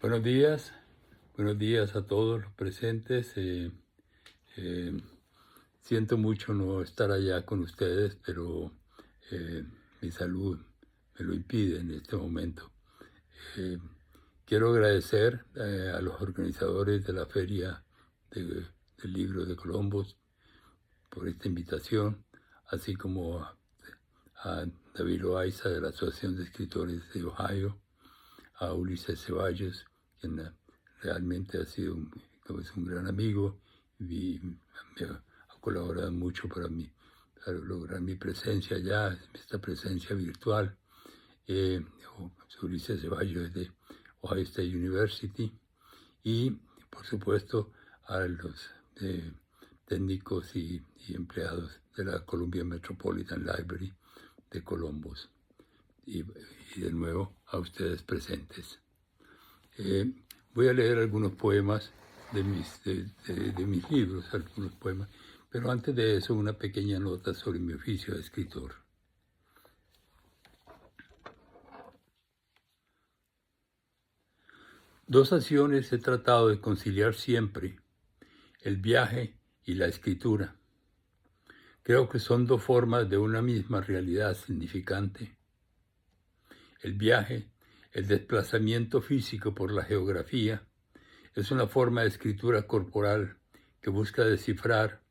Buenos días a todos los presentes. Siento mucho no estar allá con ustedes, pero mi salud me lo impide en este momento. Quiero agradecer a los organizadores de la Feria del Libro de Columbus por esta invitación, así como a David Loaiza de la Asociación de Escritores de Ohio, a Ulises Ceballos, quien realmente ha sido un gran amigo y me ha colaborado mucho para lograr mi presencia allá, esta presencia virtual. Ulises Ceballos de Ohio State University y, por supuesto, a los técnicos y empleados de la Columbia Metropolitan Library de Columbus. Y de nuevo a ustedes presentes. Voy a leer algunos poemas de mis libros, algunos poemas, pero antes de eso una pequeña nota sobre mi oficio de escritor. Dos acciones he tratado de conciliar siempre, el viaje y la escritura. Creo que son dos formas de una misma realidad significante. El viaje, el desplazamiento físico por la geografía, es una forma de escritura corporal que busca descifrar,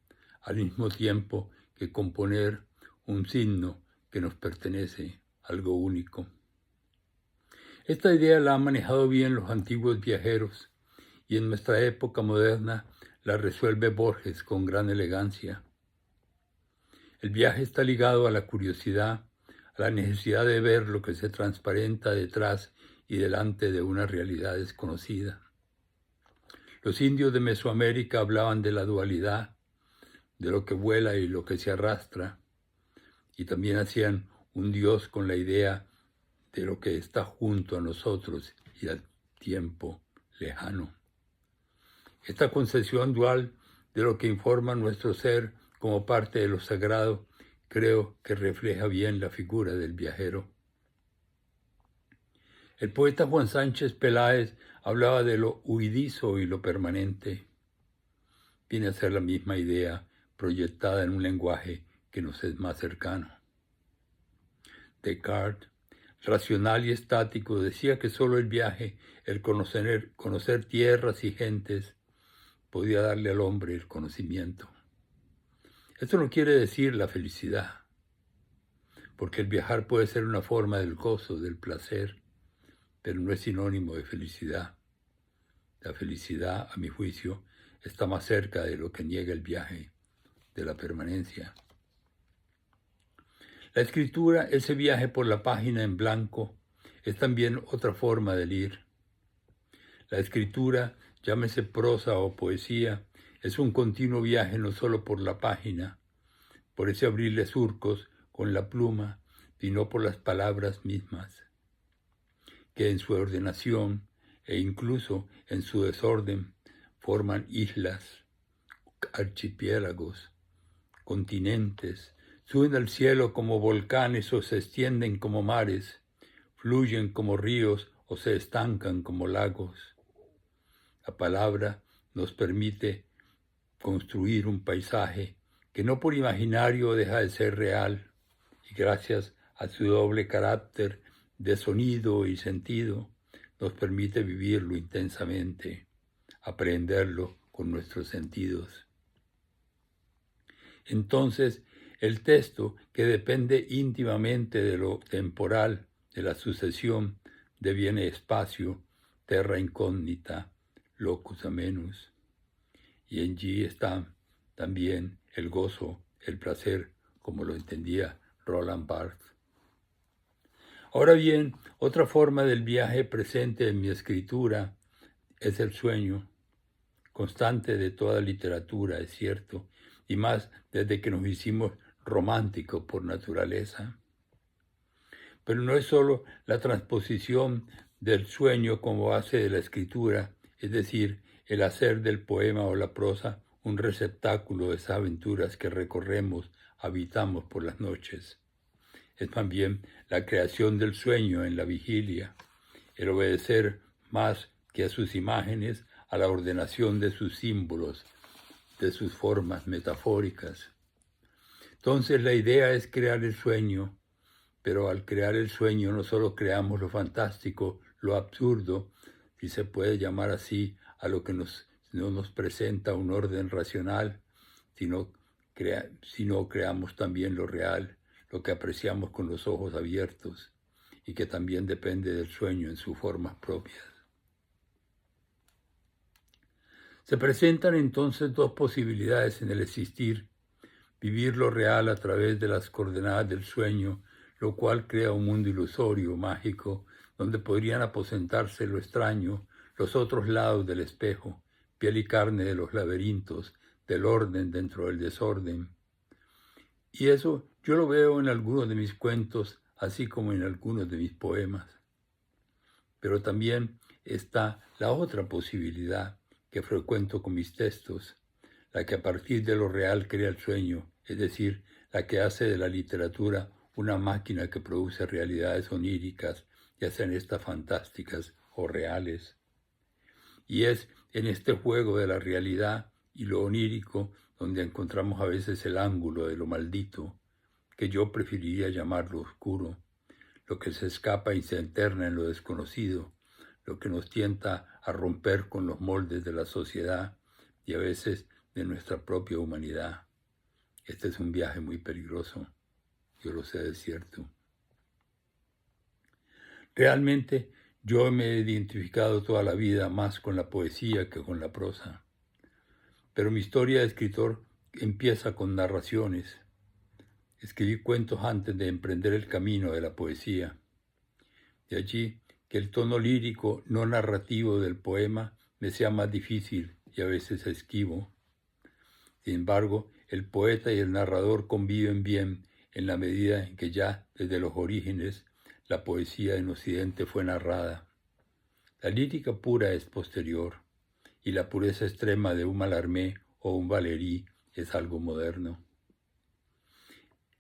al mismo tiempo que componer un signo que nos pertenece, algo único. Esta idea la han manejado bien los antiguos viajeros y en nuestra época moderna la resuelve Borges con gran elegancia. El viaje está ligado a la curiosidad, a la necesidad de ver lo que se transparenta detrás y delante de una realidad desconocida. Los indios de Mesoamérica hablaban de la dualidad, de lo que vuela y lo que se arrastra, y también hacían un Dios con la idea de lo que está junto a nosotros y al tiempo lejano. Esta concepción dual de lo que informa nuestro ser como parte de lo sagrado, creo que refleja bien la figura del viajero. El poeta Juan Sánchez Peláez hablaba de lo huidizo y lo permanente. Viene a ser la misma idea proyectada en un lenguaje que nos es más cercano. Descartes, racional y estático, decía que solo el viaje, el conocer tierras y gentes, podía darle al hombre el conocimiento. Esto no quiere decir la felicidad, porque el viajar puede ser una forma del gozo, del placer, pero no es sinónimo de felicidad. La felicidad, a mi juicio, está más cerca de lo que niega el viaje, de la permanencia. La escritura, ese viaje por la página en blanco, es también otra forma de ir. La escritura, llámese prosa o poesía, es un continuo viaje no solo por la página, por ese abrirle surcos con la pluma, sino por las palabras mismas, que en su ordenación e incluso en su desorden forman islas, archipiélagos, continentes, suben al cielo como volcanes o se extienden como mares, fluyen como ríos o se estancan como lagos. La palabra nos permite construir un paisaje que no por imaginario deja de ser real y gracias a su doble carácter de sonido y sentido nos permite vivirlo intensamente, aprenderlo con nuestros sentidos. Entonces, el texto, que depende íntimamente de lo temporal, de la sucesión, deviene espacio, terra incógnita, locus amenus. Y en allí está también el gozo, el placer, como lo entendía Roland Barthes. Ahora bien, otra forma del viaje presente en mi escritura es el sueño, constante de toda literatura, es cierto, y más desde que nos hicimos románticos por naturaleza. Pero no es solo la transposición del sueño como base de la escritura, es decir, el hacer del poema o la prosa un receptáculo de esas aventuras que recorremos, habitamos por las noches. Es también la creación del sueño en la vigilia, el obedecer más que a sus imágenes, a la ordenación de sus símbolos, de sus formas metafóricas. Entonces la idea es crear el sueño, pero al crear el sueño no solo creamos lo fantástico, lo absurdo, si se puede llamar así, a lo que no nos presenta un orden racional, sino creamos también lo real, lo que apreciamos con los ojos abiertos y que también depende del sueño en sus formas propias. Se presentan entonces dos posibilidades en el existir: vivir lo real a través de las coordenadas del sueño, lo cual crea un mundo ilusorio, mágico, donde podrían aposentarse lo extraño, los otros lados del espejo, piel y carne de los laberintos, del orden dentro del desorden. Y eso yo lo veo en algunos de mis cuentos, así como en algunos de mis poemas. Pero también está la otra posibilidad que frecuento con mis textos, la que a partir de lo real crea el sueño, es decir, la que hace de la literatura una máquina que produce realidades oníricas, ya sean estas fantásticas o reales. Y es en este juego de la realidad y lo onírico donde encontramos a veces el ángulo de lo maldito, que yo preferiría llamarlo oscuro, lo que se escapa y se interna en lo desconocido, lo que nos tienta a romper con los moldes de la sociedad y a veces de nuestra propia humanidad. Este es un viaje muy peligroso, yo lo sé de cierto. Realmente yo me he identificado toda la vida más con la poesía que con la prosa, pero mi historia de escritor empieza con narraciones. Escribí cuentos antes de emprender el camino de la poesía. De allí que el tono lírico no narrativo del poema me sea más difícil y a veces esquivo. Sin embargo, el poeta y el narrador conviven bien en la medida en que ya desde los orígenes la poesía en Occidente fue narrada. La lírica pura es posterior y la pureza extrema de un Mallarmé o un Valéry es algo moderno.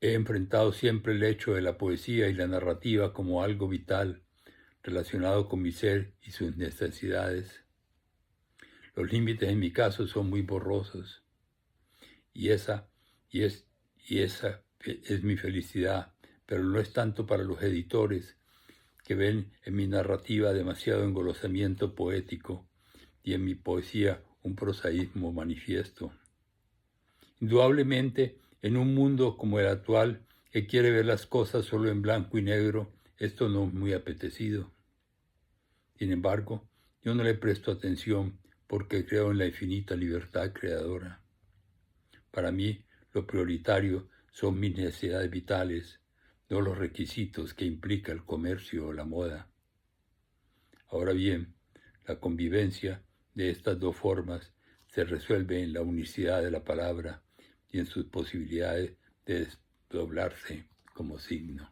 He enfrentado siempre el hecho de la poesía y la narrativa como algo vital, relacionado con mi ser y sus necesidades. Los límites en mi caso son muy borrosos. Y esa es mi felicidad, pero no es tanto para los editores que ven en mi narrativa demasiado engolosamiento poético y en mi poesía un prosaísmo manifiesto. Indudablemente, en un mundo como el actual, que quiere ver las cosas solo en blanco y negro, esto no es muy apetecido. Sin embargo, yo no le presto atención porque creo en la infinita libertad creadora. Para mí, lo prioritario son mis necesidades vitales, no los requisitos que implica el comercio o la moda. Ahora bien, la convivencia de estas dos formas se resuelve en la unicidad de la palabra y en sus posibilidades de desdoblarse como signo.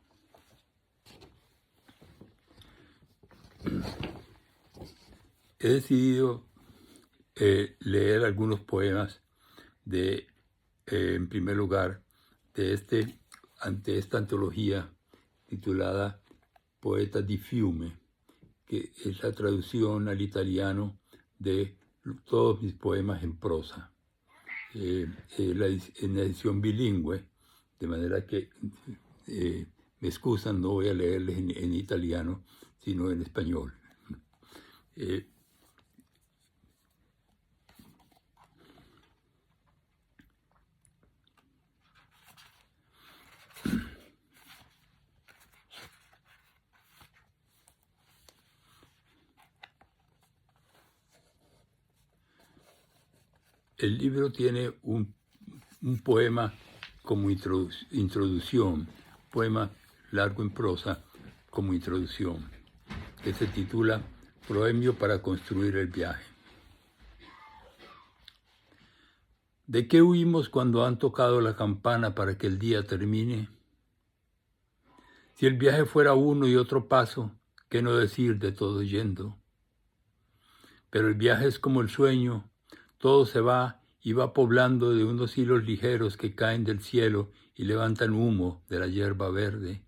He decidido leer algunos poemas en primer lugar, ante esta antología titulada Poeta di Fiume, que es la traducción al italiano de todos mis poemas en prosa, en la edición bilingüe, de manera que me excusan, no voy a leerles en italiano, sino en español. El libro tiene un poema como introducción, poema largo en prosa como introducción, que se titula Proemio para construir el viaje. ¿De qué huimos cuando han tocado la campana para que el día termine? Si el viaje fuera uno y otro paso, ¿qué no decir de todo yendo? Pero el viaje es como el sueño, todo se va y va poblando de unos hilos ligeros que caen del cielo y levantan humo de la hierba verde.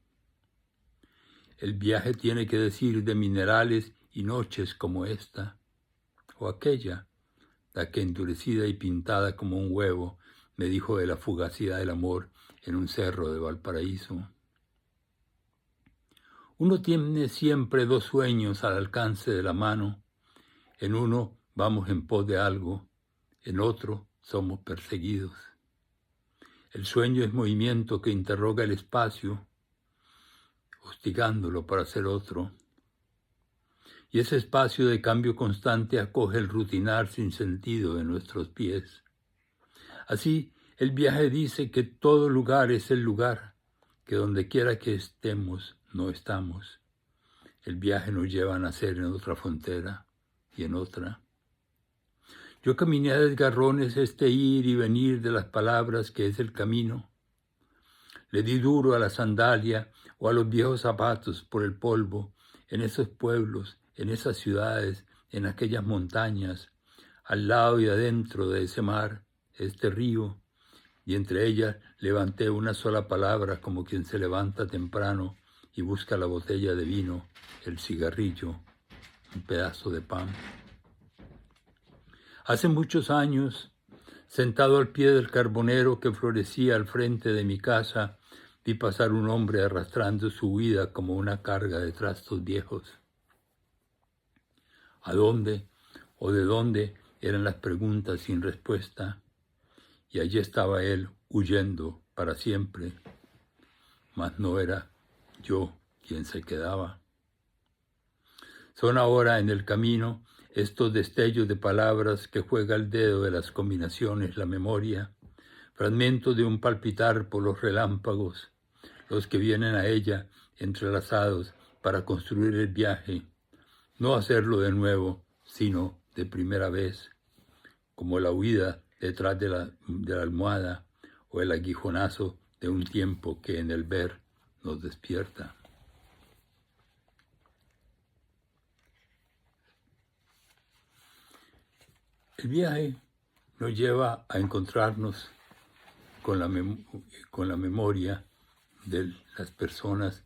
El viaje tiene que decir de minerales y noches como esta, o aquella, la que endurecida y pintada como un huevo me dijo de la fugacidad del amor en un cerro de Valparaíso. Uno tiene siempre dos sueños al alcance de la mano. En uno vamos en pos de algo, en otro somos perseguidos. El sueño es movimiento que interroga el espacio, hostigándolo para ser otro. Y ese espacio de cambio constante acoge el rutinar sin sentido de nuestros pies. Así, el viaje dice que todo lugar es el lugar, que donde quiera que estemos, no estamos. El viaje nos lleva a nacer en otra frontera y en otra. Yo caminé a desgarrones este ir y venir de las palabras que es el camino. Le di duro a la sandalia o a los viejos zapatos por el polvo, en esos pueblos, en esas ciudades, en aquellas montañas, al lado y adentro de ese mar, este río, y entre ellas levanté una sola palabra como quien se levanta temprano y busca la botella de vino, el cigarrillo, un pedazo de pan. Hace muchos años, sentado al pie del carbonero que florecía al frente de mi casa, vi pasar un hombre arrastrando su vida como una carga de trastos viejos. ¿A dónde o de dónde? Eran las preguntas sin respuesta. Y allí estaba él, huyendo para siempre. Mas no era yo quien se quedaba. Son ahora en el camino estos destellos de palabras que juega el dedo de las combinaciones la memoria, fragmentos de un palpitar por los relámpagos, los que vienen a ella entrelazados para construir el viaje, no hacerlo de nuevo, sino de primera vez, como la huida detrás de la almohada o el aguijonazo de un tiempo que en el ver nos despierta. El viaje nos lleva a encontrarnos con la memoria de las personas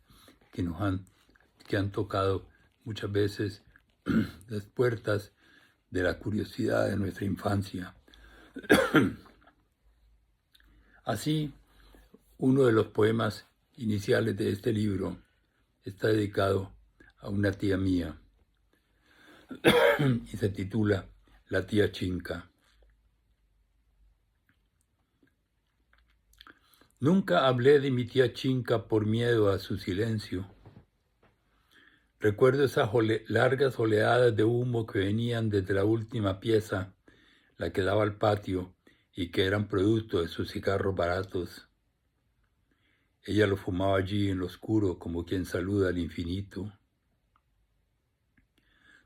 que han tocado muchas veces las puertas de la curiosidad de nuestra infancia. Así, uno de los poemas iniciales de este libro está dedicado a una tía mía y se titula La tía Chinca. Nunca hablé de mi tía Chinca por miedo a su silencio. Recuerdo esas largas oleadas de humo que venían desde la última pieza, la que daba al patio y que eran producto de sus cigarros baratos. Ella lo fumaba allí en lo oscuro como quien saluda al infinito.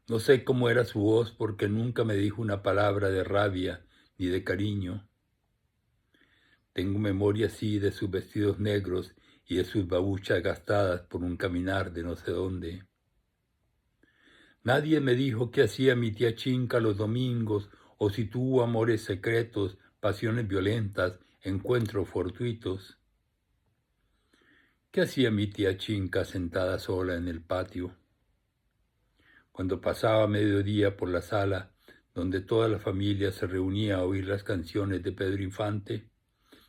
No sé cómo era su voz porque nunca me dijo una palabra de rabia ni de cariño. Tengo memoria así de sus vestidos negros y de sus babuchas gastadas por un caminar de no sé dónde. Nadie me dijo qué hacía mi tía Chinca los domingos o si tuvo amores secretos, pasiones violentas, encuentros fortuitos. ¿Qué hacía mi tía Chinca sentada sola en el patio? Cuando pasaba mediodía por la sala donde toda la familia se reunía a oír las canciones de Pedro Infante,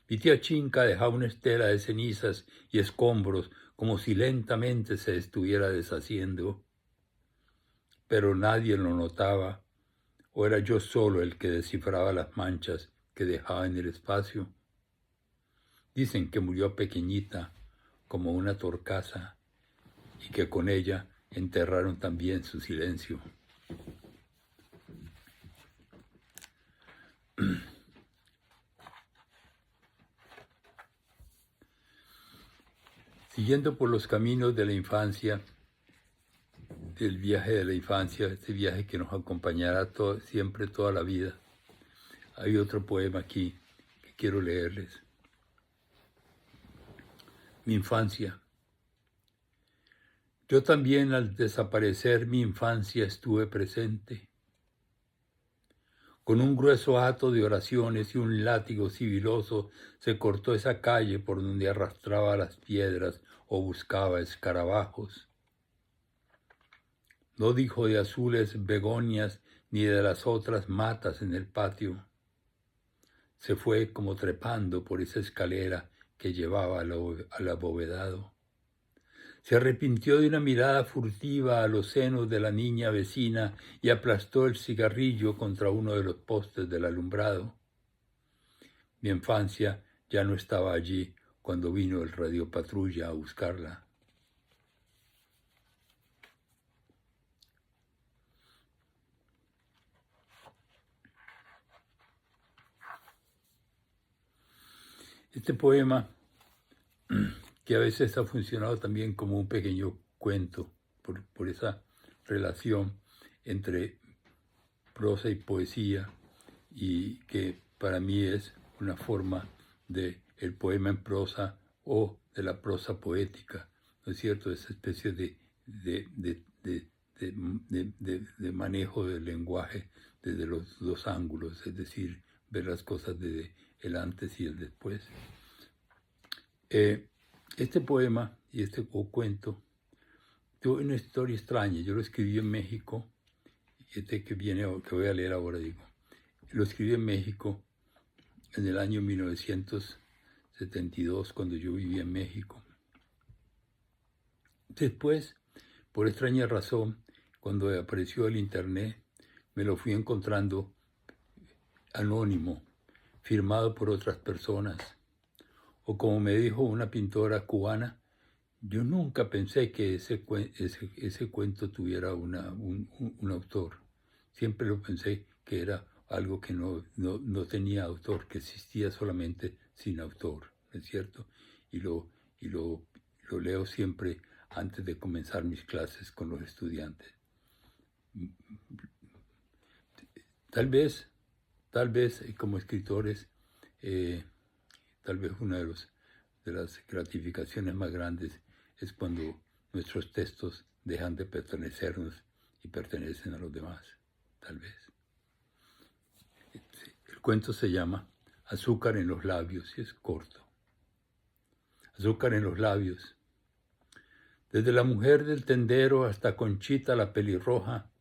mi tía Chinca dejaba una estela de cenizas y escombros como si lentamente se estuviera deshaciendo. Pero nadie lo notaba, o era yo solo el que descifraba las manchas que dejaba en el espacio. Dicen que murió pequeñita, como una torcaza, y que con ella enterraron también su silencio. Siguiendo por los caminos de la infancia, del viaje de la infancia, este viaje que nos acompañará siempre toda la vida, hay otro poema aquí que quiero leerles. Mi infancia. Yo también al desaparecer mi infancia estuve presente. Con un grueso hato de oraciones y un látigo sibiloso se cortó esa calle por donde arrastraba las piedras o buscaba escarabajos. No dijo de azules begonias ni de las otras matas en el patio. Se fue como trepando por esa escalera que llevaba al abovedado. Se arrepintió de una mirada furtiva a los senos de la niña vecina y aplastó el cigarrillo contra uno de los postes del alumbrado. Mi infancia ya no estaba allí cuando vino el radiopatrulla a buscarla. Este poema, que a veces ha funcionado también como un pequeño cuento, por esa relación entre prosa y poesía, y que para mí es una forma del poema en prosa o de la prosa poética, ¿no es cierto? Esa especie de manejo del lenguaje desde los dos ángulos, es decir, ver las cosas desde el antes y el después. Este poema y este cuento tuvo una historia extraña. Yo lo escribí en México, y que voy a leer ahora, digo. Lo escribí en México en el año 1972, cuando yo vivía en México. Después, por extraña razón, cuando apareció el Internet, me lo fui encontrando anónimo, firmado por otras personas. O como me dijo una pintora cubana, yo nunca pensé que ese cuento tuviera un autor. Siempre lo pensé que era algo que no tenía autor, que existía solamente sin autor, ¿no es cierto? Y lo leo siempre antes de comenzar mis clases con los estudiantes. Tal vez como escritores, tal vez una de las gratificaciones más grandes es cuando nuestros textos dejan de pertenecernos y pertenecen a los demás, tal vez. El cuento se llama Azúcar en los labios y es corto. Azúcar en los labios. Desde la mujer del tendero hasta Conchita la pelirroja,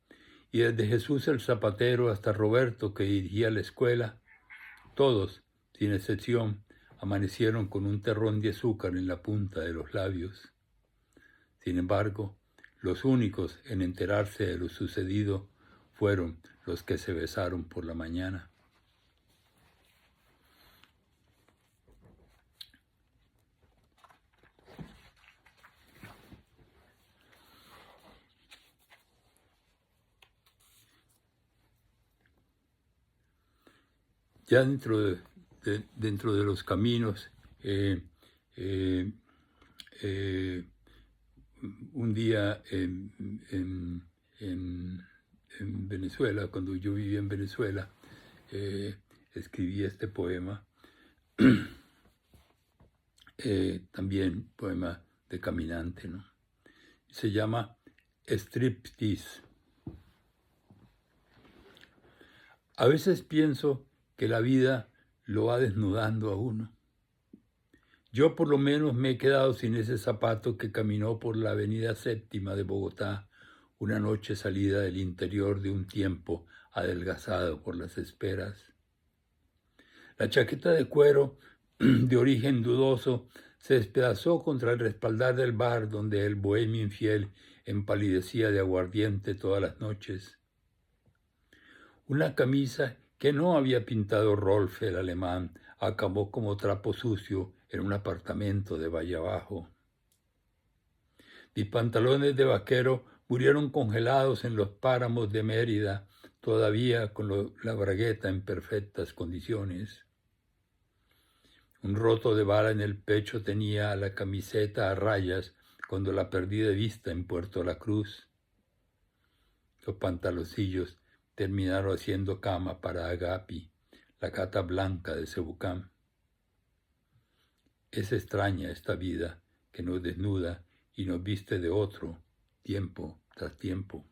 y desde Jesús el zapatero hasta Roberto que dirigía la escuela, todos, sin excepción, amanecieron con un terrón de azúcar en la punta de los labios. Sin embargo, los únicos en enterarse de lo sucedido fueron los que se besaron por la mañana. Ya dentro de los caminos, un día en Venezuela, cuando yo vivía en Venezuela, escribí este poema, también poema de caminante, ¿no? Se llama Striptease. A veces pienso que la vida lo va desnudando a uno. Yo por lo menos me he quedado sin ese zapato que caminó por la avenida Séptima de Bogotá una noche salida del interior de un tiempo adelgazado por las esperas. La chaqueta de cuero, de origen dudoso, se despedazó contra el respaldar del bar donde el bohemio infiel empalidecía de aguardiente todas las noches. Una camisa que no había pintado Rolf el alemán acabó como trapo sucio en un apartamento de Valle Abajo. Mis pantalones de vaquero murieron congelados en los páramos de Mérida, todavía con la bragueta en perfectas condiciones. Un roto de bala en el pecho tenía la camiseta a rayas cuando la perdí de vista en Puerto La Cruz. Los pantaloncillos terminaron haciendo cama para Agapi, la gata blanca de Cebucán. Es extraña esta vida que nos desnuda y nos viste de otro, tiempo tras tiempo.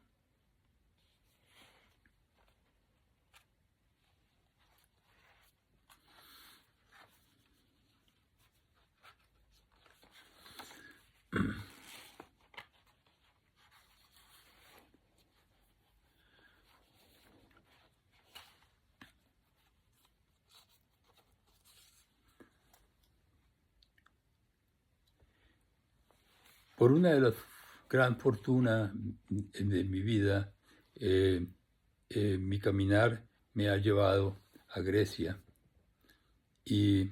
por una de las gran fortunas de mi vida, mi caminar me ha llevado a Grecia y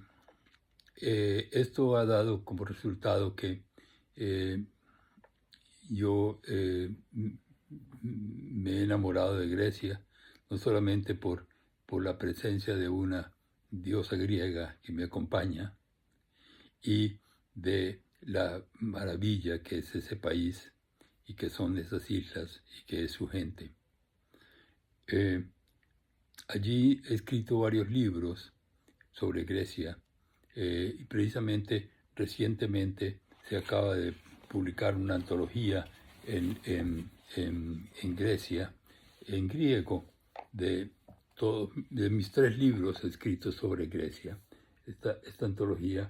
esto ha dado como resultado que yo me he enamorado de Grecia, no solamente por la presencia de una diosa griega que me acompaña y de la maravilla que es ese país y que son esas islas y que es su gente. Allí he escrito varios libros sobre Grecia y precisamente recientemente se acaba de publicar una antología en Grecia, en griego, de mis 3 libros escritos sobre Grecia. Esta antología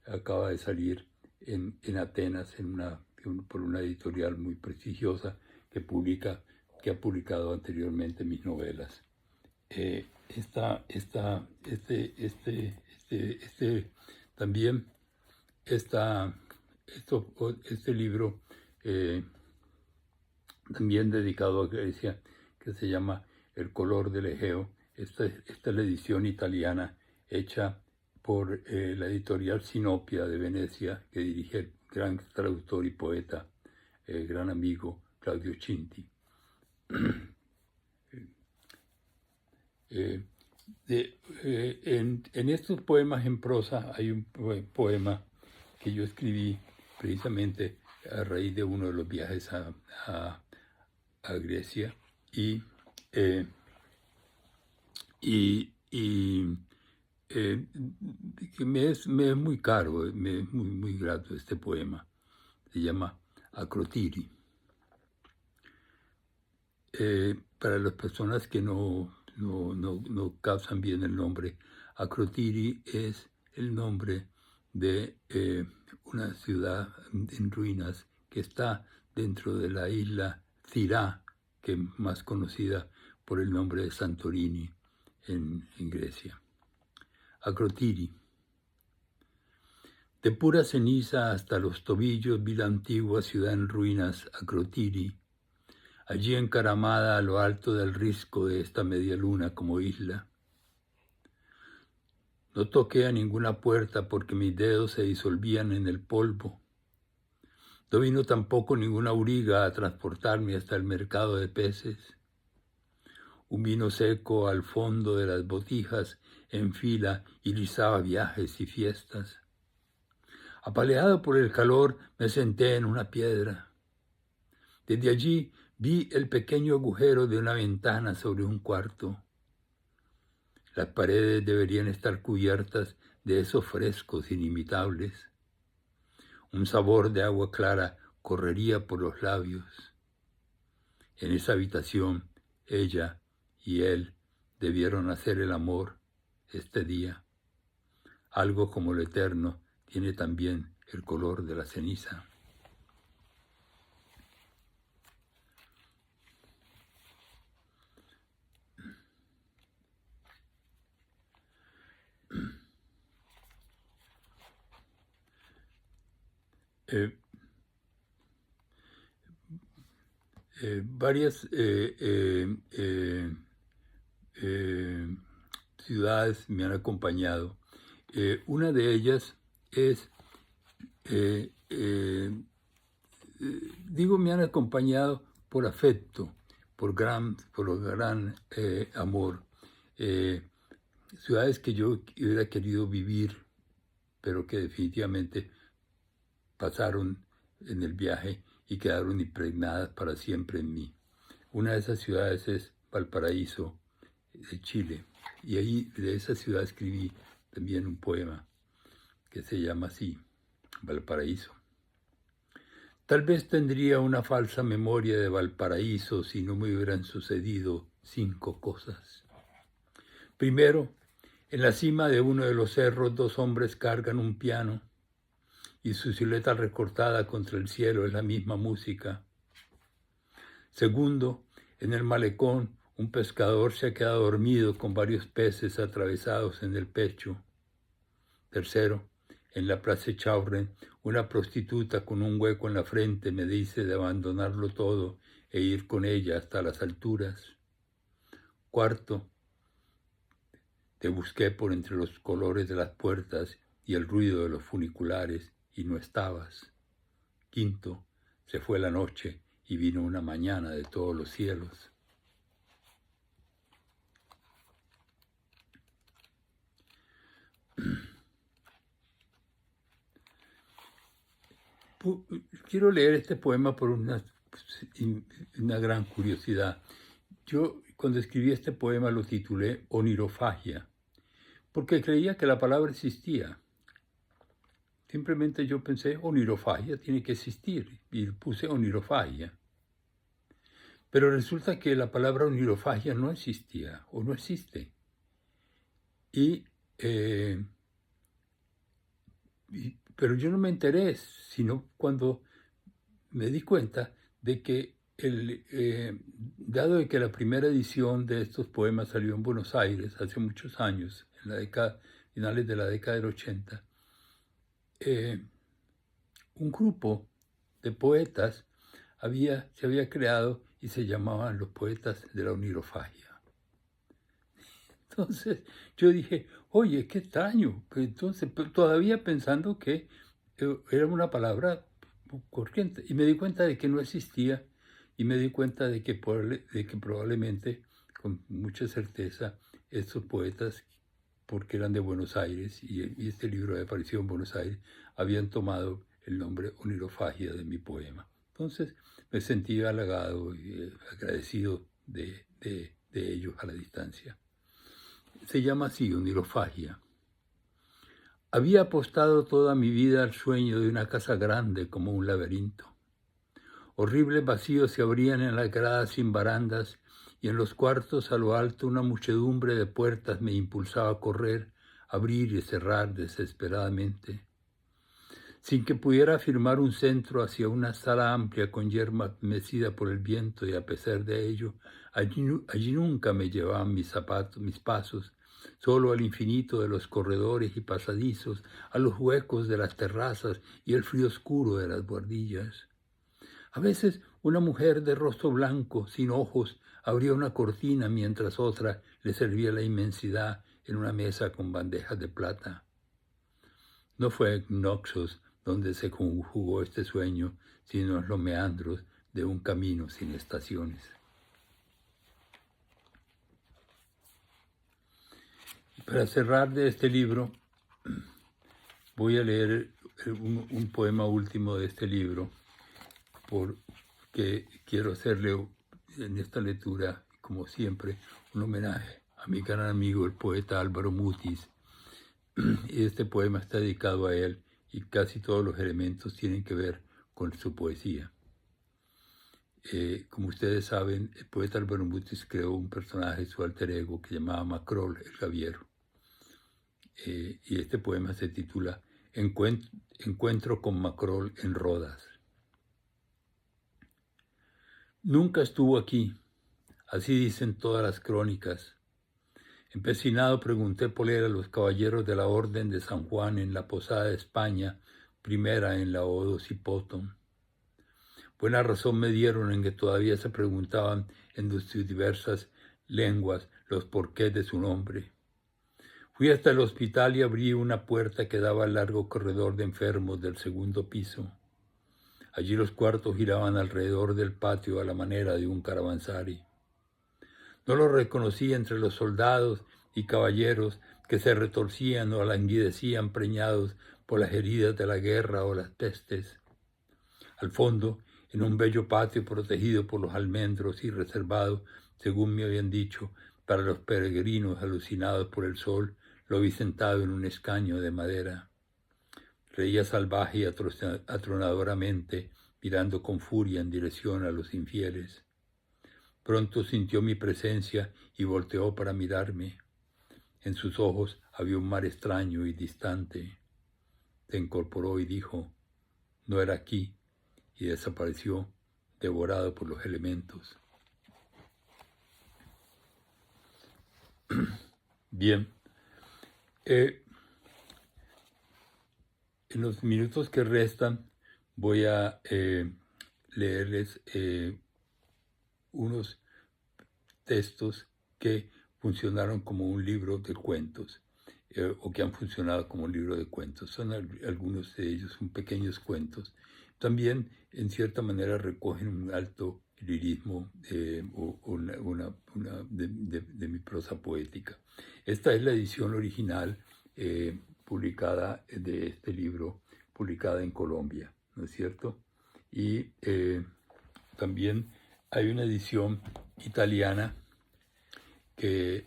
acaba de salir en Atenas por una editorial muy prestigiosa que ha publicado anteriormente mis novelas. También este libro también dedicado a Grecia, que se llama El color del Egeo. Esta es la edición italiana hecha por la editorial Sinopia de Venecia, que dirige el gran traductor y poeta, gran amigo Claudio Cinti. En estos poemas en prosa hay un poema que yo escribí precisamente a raíz de uno de los viajes a Grecia y me es muy caro, me es muy grato este poema. Se llama Acrotiri. Para las personas que no captan bien el nombre, Acrotiri es el nombre de una ciudad en ruinas que está dentro de la isla Cirá, que es más conocida por el nombre de Santorini en Grecia. Acrotiri. De pura ceniza hasta los tobillos vi la antigua ciudad en ruinas, Acrotiri, allí encaramada a lo alto del risco de esta media luna como isla. No toqué a ninguna puerta porque mis dedos se disolvían en el polvo. No vino tampoco ninguna auriga a transportarme hasta el mercado de peces. Un vino seco al fondo de las botijas en fila irisaba viajes y fiestas. Apaleado por el calor, me senté en una piedra. Desde allí vi el pequeño agujero de una ventana sobre un cuarto. Las paredes deberían estar cubiertas de esos frescos inimitables. Un sabor de agua clara correría por los labios. En esa habitación, ella y él debieron hacer el amor este día. Algo como lo eterno tiene también el color de la ceniza. Varias ciudades me han acompañado. Una de ellas es, digo me han acompañado por afecto, por gran amor. Ciudades que yo hubiera querido vivir, pero que definitivamente pasaron en el viaje y quedaron impregnadas para siempre en mí. Una de esas ciudades es Valparaíso, de Chile, y ahí de esa ciudad escribí también un poema que se llama así, Valparaíso. Tal vez tendría una falsa memoria de Valparaíso si no me hubieran sucedido 5 cosas. Primero, en la cima de uno de los cerros 2 hombres cargan un piano y su silueta recortada contra el cielo es la misma música. Segundo, en el malecón un pescador se ha quedado dormido con varios peces atravesados en el pecho. Tercero, En la Place Chauvin, una prostituta con un hueco en la frente me dice de abandonarlo todo e ir con ella hasta las alturas. Cuarto, te busqué por entre los colores de las puertas y el ruido de los funiculares y no estabas. Quinto, se fue la noche y vino una mañana de todos los cielos. Quiero leer este poema por una gran curiosidad. Yo, cuando escribí este poema, lo titulé Onirofagia, porque creía que la palabra existía. Simplemente yo pensé, onirofagia tiene que existir, y puse onirofagia. Pero resulta que la palabra onirofagia no existía, o no existe. Pero yo no me enteré, sino cuando me di cuenta de que, dado de que la primera edición de estos poemas salió en Buenos Aires hace muchos años, en la década, finales de la década del 80, un grupo de poetas se había creado y se llamaban los poetas de la onirofagia. Entonces yo dije, oye, qué extraño. Entonces, todavía pensando que era una palabra corriente. Y me di cuenta de que no existía y me di cuenta de que probablemente, con mucha certeza, estos poetas, porque eran de Buenos Aires y este libro había aparecido en Buenos Aires, habían tomado el nombre onirofagia de mi poema. Entonces me sentí halagado y agradecido de ellos a la distancia. Se llama así, onirofagia. Había apostado toda mi vida al sueño de una casa grande como un laberinto. Horribles vacíos se abrían en las gradas sin barandas y en los cuartos a lo alto una muchedumbre de puertas me impulsaba a correr, abrir y cerrar desesperadamente. Sin que pudiera afirmar un centro hacia una sala amplia con hierba mecida por el viento y a pesar de ello, allí nunca me llevaban mis zapatos, mis pasos, solo al infinito de los corredores y pasadizos, a los huecos de las terrazas y el frío oscuro de las buhardillas. A veces una mujer de rostro blanco, sin ojos, abría una cortina mientras otra le servía la inmensidad en una mesa con bandejas de plata. No fue en Noxos donde se conjugó este sueño, sino en los meandros de un camino sin estaciones. Para cerrar de este libro, voy a leer un poema último de este libro, porque quiero hacerle en esta lectura, como siempre, un homenaje a mi gran amigo, el poeta Álvaro Mutis. Y este poema está dedicado a él y casi todos los elementos tienen que ver con su poesía. Como ustedes saben, el poeta Álvaro Mutis creó un personaje, su alter ego, que llamaba Macrol, el Gaviero. Y este poema se titula Encuentro con Macrol en Rodas. Nunca estuvo aquí, así dicen todas las crónicas. Empecinado pregunté por él a los caballeros de la Orden de San Juan en la Posada de España, primera en la Odocipóton. Buena razón me dieron en que todavía se preguntaban en sus diversas lenguas los porqués de su nombre. Fui hasta el hospital y abrí una puerta que daba al largo corredor de enfermos del segundo piso. Allí los cuartos giraban alrededor del patio a la manera de un caravansarii. No lo reconocí entre los soldados y caballeros que se retorcían o languidecían preñados por las heridas de la guerra o las pestes. Al fondo, en un bello patio protegido por los almendros y reservado, según me habían dicho, para los peregrinos alucinados por el sol, lo vi sentado en un escaño de madera. Reía salvaje y atronadoramente, mirando con furia en dirección a los infieles. Pronto sintió mi presencia y volteó para mirarme. En sus ojos había un mar extraño y distante. Se incorporó y dijo, no era aquí, y desapareció, devorado por los elementos. Bien. En los minutos que restan voy a leerles unos textos que funcionaron como un libro de cuentos o que han funcionado como un libro de cuentos. Son algunos de ellos, son pequeños cuentos. También, en cierta manera, recogen un alto lirismo de mi prosa poética. Esta es la edición original publicada de este libro, publicada en Colombia, ¿no es cierto? Y también hay una edición italiana que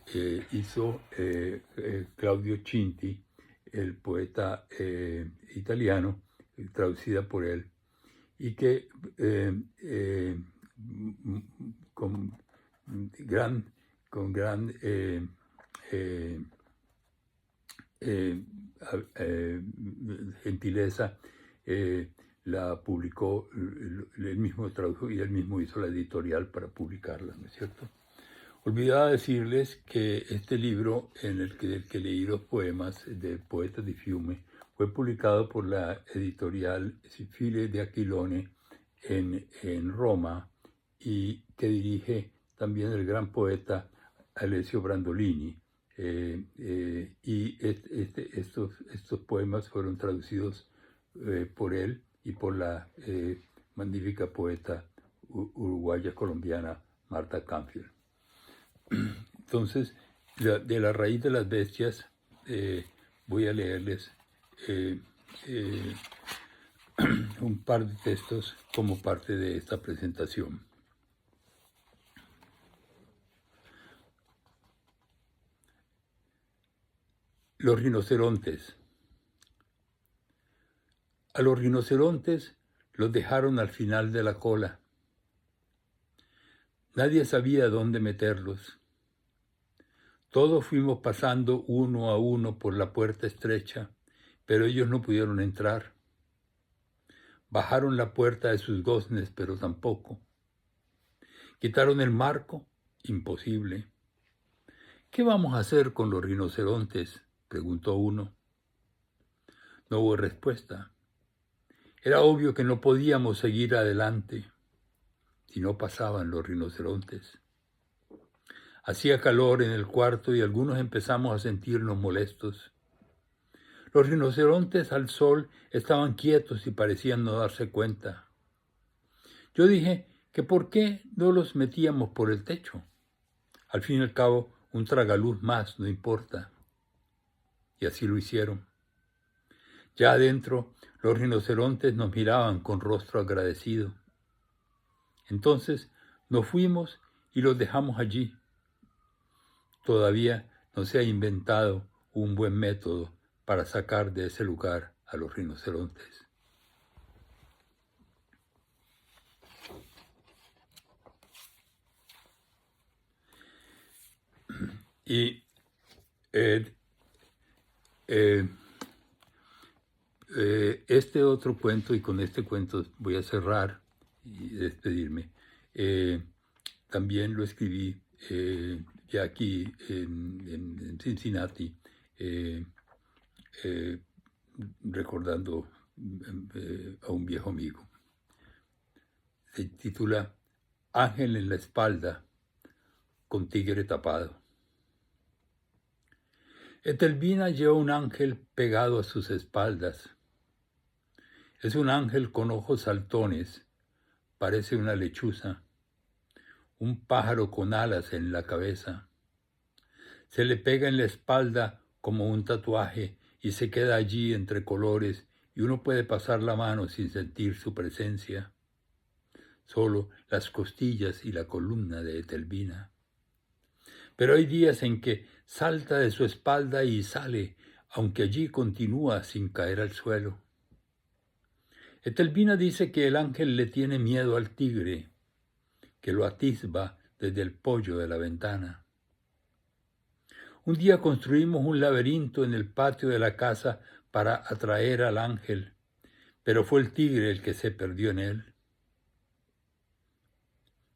hizo Claudio Cinti, el poeta italiano, traducida por él, y que con gran gentileza la publicó, él mismo tradujo y él mismo hizo la editorial para publicarla, ¿no es cierto? Olvidaba decirles que este libro en el que leí los poemas de Poeta di Fiume fue publicado por la editorial Sifile de Aquilone en Roma y que dirige también el gran poeta Alessio Brandolini. Y estos poemas fueron traducidos por él y por la magnífica poeta uruguaya colombiana Marta Canfield. Entonces, de La raíz de las bestias, voy a leerles un par de textos como parte de esta presentación. Los rinocerontes. A los rinocerontes los dejaron al final de la cola. Nadie sabía dónde meterlos. Todos fuimos pasando uno a uno por la puerta estrecha, pero ellos no pudieron entrar. Bajaron la puerta de sus goznes, pero tampoco. Quitaron el marco, imposible. ¿Qué vamos a hacer con los rinocerontes?, preguntó uno. No hubo respuesta. Era obvio que no podíamos seguir adelante si no pasaban los rinocerontes. Hacía calor en el cuarto y algunos empezamos a sentirnos molestos. Los rinocerontes al sol estaban quietos y parecían no darse cuenta. Yo dije que por qué no los metíamos por el techo. Al fin y al cabo, un tragaluz más, no importa. Y así lo hicieron. Ya adentro, los rinocerontes nos miraban con rostro agradecido. Entonces nos fuimos y los dejamos allí. Todavía no se ha inventado un buen método para sacar de ese lugar a los rinocerontes. Y este otro cuento, y con este cuento voy a cerrar y despedirme, también lo escribí ya aquí en Cincinnati, recordando a un viejo amigo. Se titula Ángel en la espalda, con tigre tapado. Etelvina lleva un ángel pegado a sus espaldas. Es un ángel con ojos saltones, parece una lechuza, un pájaro con alas en la cabeza. Se le pega en la espalda como un tatuaje y se queda allí entre colores y uno puede pasar la mano sin sentir su presencia. Solo las costillas y la columna de Etelvina. Pero hay días en que salta de su espalda y sale, aunque allí continúa sin caer al suelo. Etelvina dice que el ángel le tiene miedo al tigre, que lo atisba desde el poyo de la ventana. Un día construimos un laberinto en el patio de la casa para atraer al ángel, pero fue el tigre el que se perdió en él.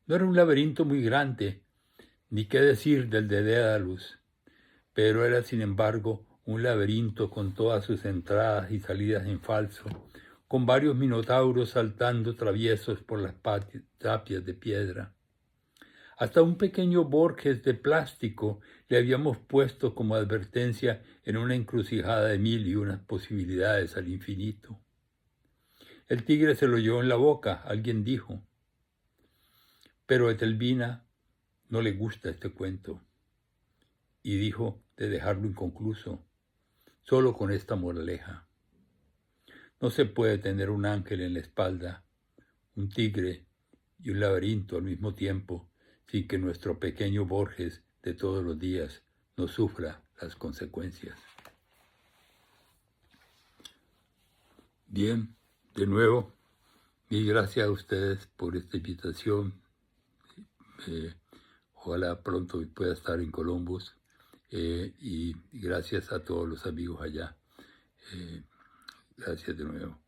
No era un laberinto muy grande, ni qué decir del de Dédalus, pero era sin embargo un laberinto con todas sus entradas y salidas en falso, con varios minotauros saltando traviesos por las tapias de piedra. Hasta un pequeño Borges de plástico le habíamos puesto como advertencia en una encrucijada de 1001 posibilidades al infinito. El tigre se lo llevó en la boca, alguien dijo. Pero a Etelvina no le gusta este cuento y dijo de dejarlo inconcluso, solo con esta moraleja. No se puede tener un ángel en la espalda, un tigre y un laberinto al mismo tiempo sin que nuestro pequeño Borges de todos los días no sufra las consecuencias. Bien, de nuevo, mil gracias a ustedes por esta invitación. Ojalá pronto pueda estar en Columbus y gracias a todos los amigos allá. Gracias de nuevo.